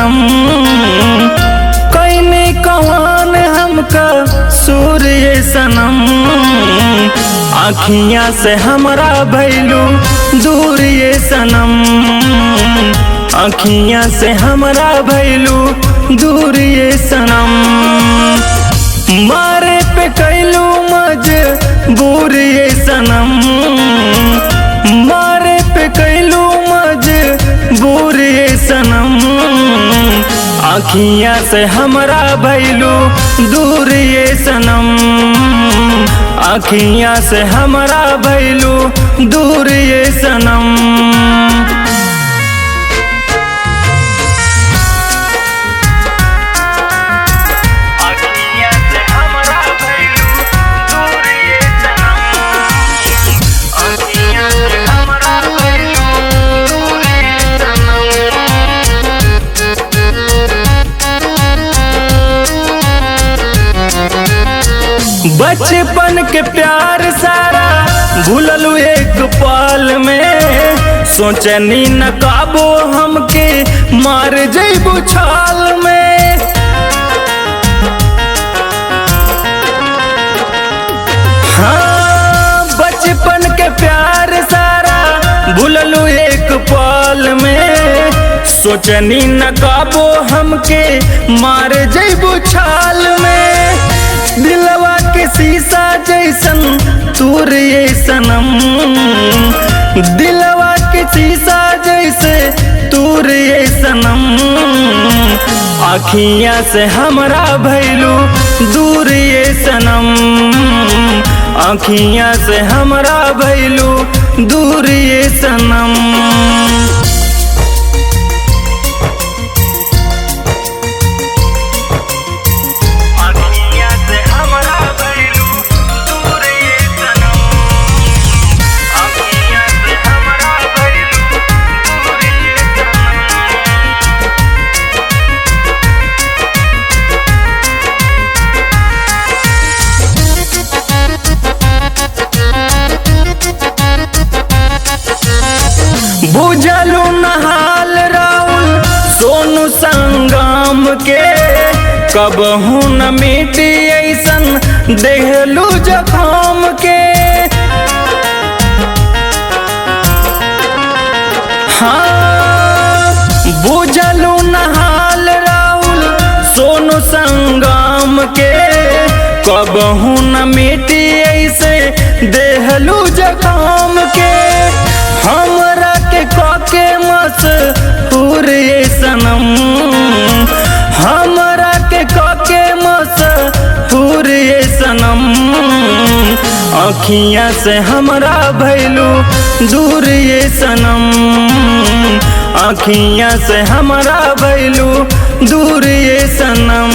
सनम। कैने कौन हमका सूर्य सनम, आँखियाँ से हमरा भैलू दूर ये सनम। आँखियाँ से हमरा भैलू दूर ये सनम। मारे पे कैलू मजबूर ये सनम, मारे पे कैलू मजबूर ये सनम। आँखियाँ से हमरा भैलू दूर ये सनम। आँखियाँ से हमरा भैलू दूर ये सनम। बचपन के प्यार सारा भूललू एक पल में, सोचनी न काबो हमके मार जइबू छाल में। हाँ, बचपन के प्यार सारा भूललू एक पल में, सोचनी न काबो हमके मार जइबू छाल में। दिलवा के शीशा जैसन तूर ये सनम, दिलवा के शीशा जैसे तूर ये सनम। आँखियाँ से हमरा भैलू दूर ये सनम। आँखियाँ से हमरा भैलू दूर ये सनम। बुझलू नहाल राहुल सोनू संगम के, कबहू न मिटी ऐसन देहलू जखम के। हाँ, बुझलू नहाल राहुल सोनू संगम के, कबहू न मिटी ऐसे देहलू जखम के। हमरा के काके मशहूर ये सनम, हमरा के काके मशहूर ये सनम। आँखियाँ से हमरा भैलू दूर ये सनम। आँखियाँ से हमरा भैलू दूर ये सनम।